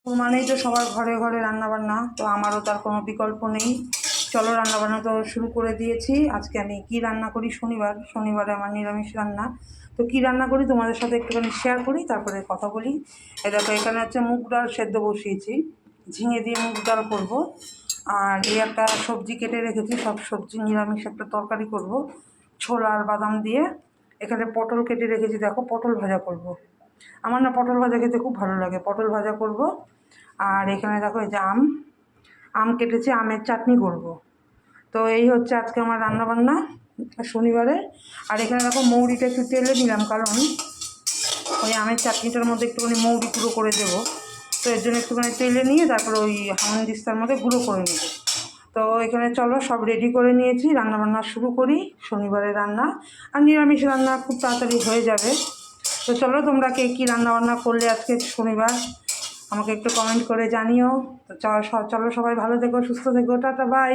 মানেই তো সবার ঘরে ঘরে রান্নাবান্না, তো আমারও তার কোনো বিকল্প নেই। চলো রান্নাবান্না তো শুরু করে দিয়েছি। আজকে আমি কি রান্না করি, শনিবারে আমার নিরামিষ রান্না। তো কি রান্না করি তোমাদের সাথে একটুখানি শেয়ার করি, তারপরে কথা বলি। এ দেখো এখানে হচ্ছে মুগ ডাল সেদ্ধ বসিয়েছি, ঝিঙে দিয়ে মুগ ডাল করবো। আর এই একটা সবজি কেটে রেখেছি, সব সবজি নিরামিষ একটা তরকারি করব, ছোলা আর বাদাম দিয়ে। এখানে পটল কেটে রেখেছি, দেখো পটল ভাজা করব। আমার না পটল ভাজা খেতে খুব ভালো লাগে, পটল ভাজা করব। আর এখানে দেখো এই যে আম কেটেছি, আমের চাটনি করব। তো এই হচ্ছে আজকে আমার রান্নাবান্না শনিবারে। আর এখানে দেখো মৌরিটা একটু তেলে নিলাম, কারণ ওই আমের চাটনিটার মধ্যে একটুখানি মৌরি গুঁড়ো করে দেবো। তো এর জন্য একটুখানি তেলে নিয়ে তারপরে ওই হামানদিস্তার মধ্যে গুঁড়ো করে নেব। তো এখানে চলো সব রেডি করে নিয়েছি, রান্নাবান্না শুরু করি। শনিবারের রান্না আর নিরামিষ রান্না খুব তাড়াতাড়ি হয়ে যাবে। তো চলো তোমরা কে কী রান্নাবান্না করলে আজকে শনিবার আমাকে একটু কমেন্ট করে জানিও। তো চলো সবাই ভালো থেকো, সুস্থ থেকো, টাটা বাই।